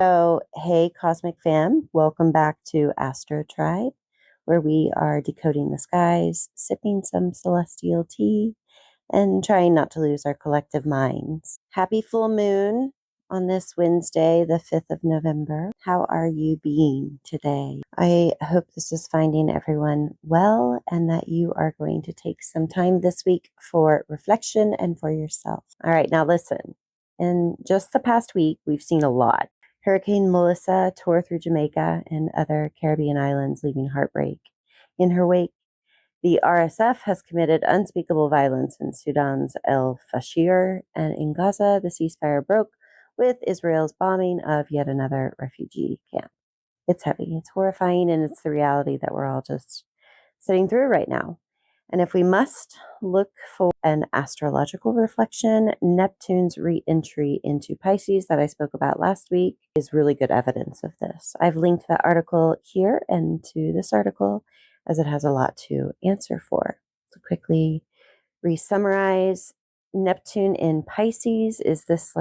So, hey, Cosmic Fam, welcome back to Astrotribe, where we are decoding the skies, sipping some celestial tea, and trying not to lose our collective minds. Happy full moon on this Wednesday, the 5th of November. How are you being today? I hope this is finding everyone well and that you are going to take some time this week for reflection and for yourself. All right, now listen. In just the past week, we've seen a lot. Hurricane Melissa tore through Jamaica and other Caribbean islands, leaving heartbreak. In her wake, the RSF has committed unspeakable violence in Sudan's El Fasher, and in Gaza, the ceasefire broke with Israel's bombing of yet another refugee camp. It's heavy, it's horrifying, and it's the reality that we're all just sitting through right now. And if we must look for an astrological reflection, Neptune's re-entry into Pisces that I spoke about last week is really good evidence of this. I've linked that article here and to this article as it has a lot to answer for. To quickly re-summarize, Neptune in Pisces is this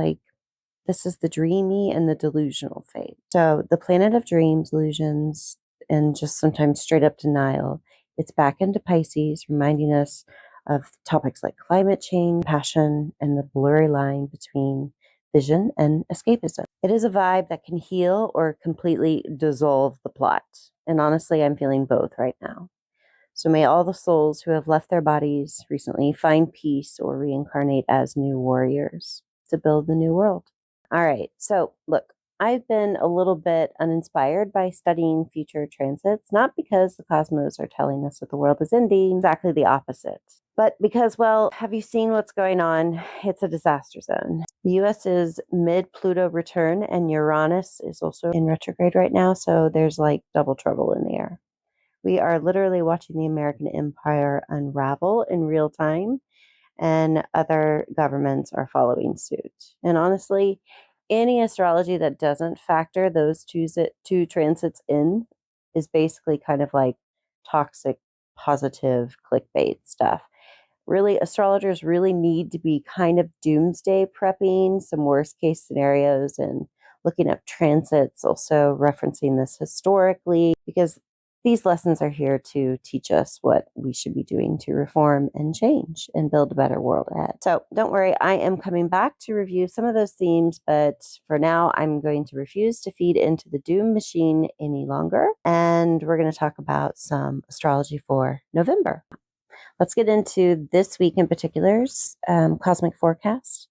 is the dreamy and the delusional phase. So the planet of dreams, illusions, and just sometimes straight up denial. It's back into Pisces, reminding us of topics like climate change, passion, and the blurry line between vision and escapism. It is a vibe that can heal or completely dissolve the plot. And honestly, I'm feeling both right now. So may all the souls who have left their bodies recently find peace or reincarnate as new warriors to build the new world. All right, so look, I've been a little bit uninspired by studying future transits, not because the cosmos are telling us that the world is ending, exactly the opposite, but because, well, have you seen what's going on? It's a disaster zone. The US is mid-Pluto return, and Uranus is also in retrograde right now, so there's like double trouble in the air. We are literally watching the American empire unravel in real time, and other governments are following suit. And honestly, any astrology that doesn't factor those two transits in is basically kind of like toxic, positive clickbait stuff. Really, astrologers really need to be kind of doomsday prepping some worst case scenarios and looking up transits, also referencing this historically, because these lessons are here to teach us what we should be doing to reform and change and build a better world ahead. So don't worry, I am coming back to review some of those themes, but for now, I'm going to refuse to feed into the doom machine any longer. And we're going to talk about some astrology for November. Let's get into this week in particular's cosmic forecast,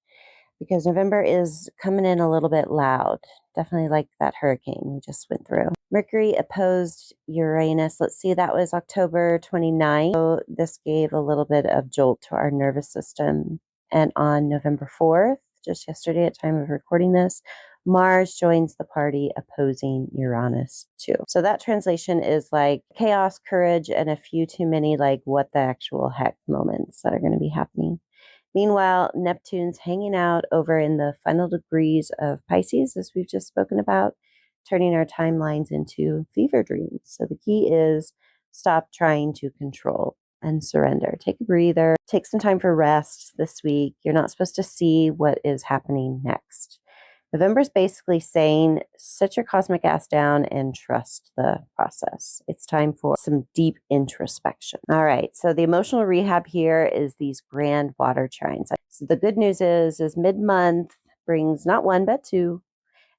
because November is coming in a little bit loud, definitely like that hurricane we just went through. Mercury opposed Uranus. Let's see, that was October 29th. So this gave a little bit of jolt to our nervous system. And on November 4th, just yesterday at time of recording this, Mars joins the party opposing Uranus too. So that translation is like chaos, courage, and a few too many like what the actual heck moments that are going to be happening. Meanwhile, Neptune's hanging out over in the final degrees of Pisces, as we've just spoken about, turning our timelines into fever dreams. So the key is stop trying to control and surrender. Take a breather, take some time for rest this week. You're not supposed to see what is happening next. November is basically saying, sit your cosmic ass down and trust the process. It's time for some deep introspection. All right, so the emotional rehab here is these grand water trines. So the good news is mid-month brings not one, but two,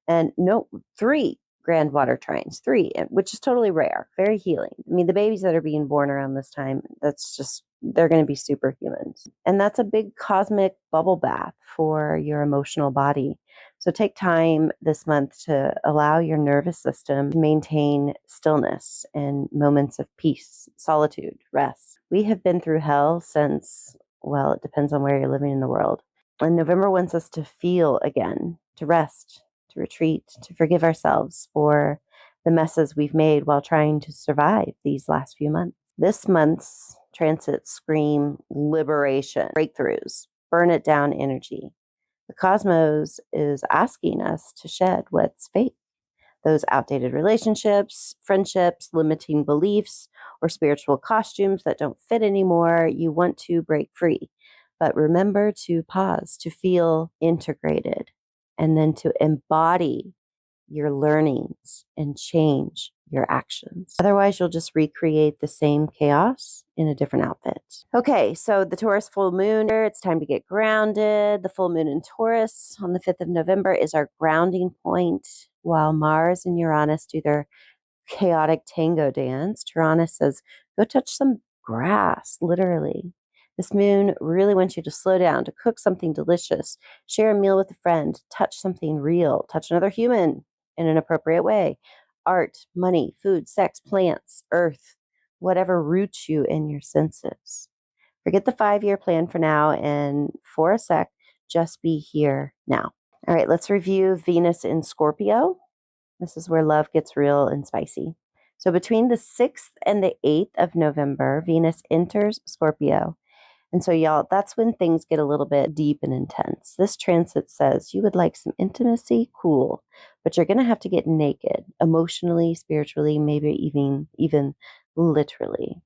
and no, three grand water trines, three, which is totally rare, very healing. I mean, the babies that are being born around this time, they're going to be superhumans. And that's a big cosmic bubble bath for your emotional body. So take time this month to allow your nervous system to maintain stillness and moments of peace, solitude, rest. We have been through hell since, well, it depends on where you're living in the world. And November wants us to feel again, to rest, to retreat, to forgive ourselves for the messes we've made while trying to survive these last few months. This month's transits scream liberation, breakthroughs, burn it down energy. The cosmos is asking us to shed what's fake. Those outdated relationships, friendships, limiting beliefs, or spiritual costumes that don't fit anymore. You want to break free. But remember to pause, to feel integrated, and then to embody your learnings and change your actions. Otherwise, you'll just recreate the same chaos in a different outfit. Okay, so the Taurus full moon, it's time to get grounded. The full moon in Taurus on the 5th of November is our grounding point, while Mars and Uranus do their chaotic tango dance. Uranus says, go touch some grass, literally. This moon really wants you to slow down, to cook something delicious, share a meal with a friend, touch something real, touch another human in an appropriate way. Art, money, food, sex, plants, earth, whatever roots you in your senses. Forget the 5-year plan for now, and for a sec, just be here now. All right, let's review Venus in Scorpio. This is where love gets real and spicy. So between the 6th and the 8th of November, Venus enters Scorpio. And so, y'all, that's when things get a little bit deep and intense. This transit says you would like some intimacy, cool, but you're going to have to get naked, emotionally, spiritually, maybe even literally.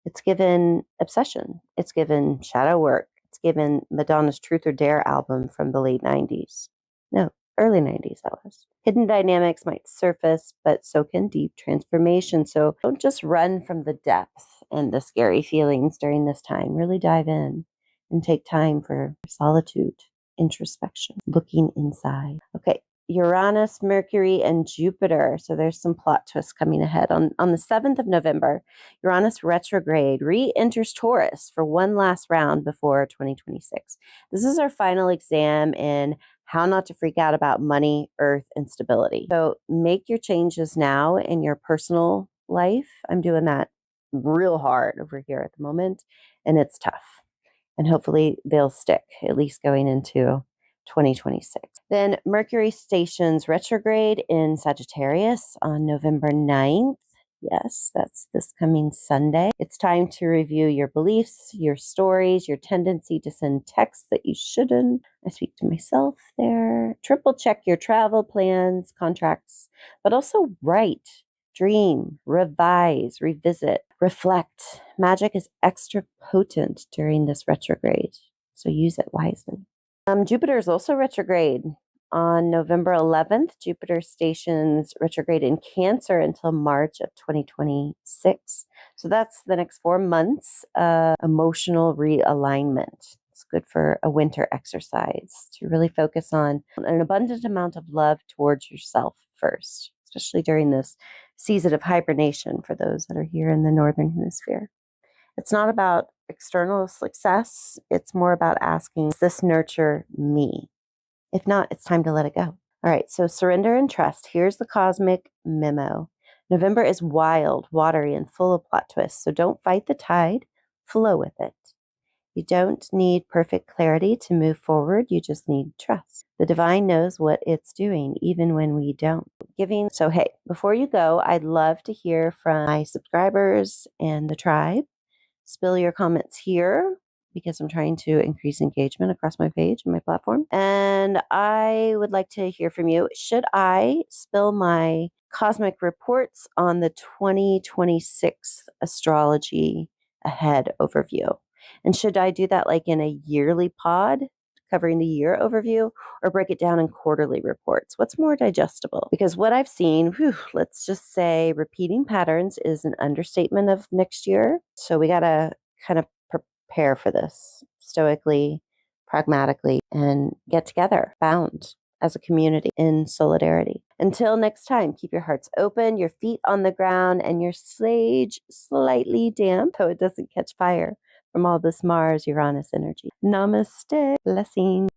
It's given obsession. It's given shadow work. It's given Madonna's Truth or Dare album from the late 90s. No, early 90s, that was. Hidden dynamics might surface, but so can deep transformation. So don't just run from the depth and the scary feelings during this time. Really dive in and take time for solitude, introspection, looking inside. Okay, Uranus, Mercury, and Jupiter. So there's some plot twists coming ahead. On the 7th of November, Uranus retrograde re-enters Taurus for one last round before 2026. This is our final exam in how not to freak out about money, earth, and stability. So make your changes now in your personal life. I'm doing that real hard over here at the moment, and it's tough. And hopefully they'll stick, at least going into 2026. Then Mercury stations retrograde in Sagittarius on November 9th. Yes, that's this coming Sunday. It's time to review your beliefs, your stories, your tendency to send texts that you shouldn't. I speak to myself there. Triple check your travel plans, contracts, but also write, dream, revise, revisit, reflect. Magic is extra potent during this retrograde, so use it wisely. Jupiter is also retrograde. On November 11th, Jupiter stations retrograde in Cancer until March of 2026. So that's the next 4 months of emotional realignment. It's good for a winter exercise to really focus on an abundant amount of love towards yourself first, especially during this season of hibernation for those that are here in the Northern Hemisphere. It's not about external success. It's more about asking, does this nurture me? If not, it's time to let it go. All right, so surrender and trust. Here's the cosmic memo. November is wild, watery, and full of plot twists, so don't fight the tide. Flow with it. You don't need perfect clarity to move forward. You just need trust. The divine knows what it's doing, even when we don't. So hey, before you go, I'd love to hear from my subscribers and the tribe. Spill your comments here, because I'm trying to increase engagement across my page and my platform. And I would like to hear from you. Should I spill my cosmic reports on the 2026 astrology ahead overview? And should I do that like in a yearly pod covering the year overview, or break it down in quarterly reports? What's more digestible? Because what I've seen, let's just say repeating patterns is an understatement of next year. So we got to kind of prepare for this stoically, pragmatically, and get together, bound as a community in solidarity. Until next time, keep your hearts open, your feet on the ground, and your sage slightly damp so it doesn't catch fire from all this Mars-Uranus energy. Namaste. Blessings.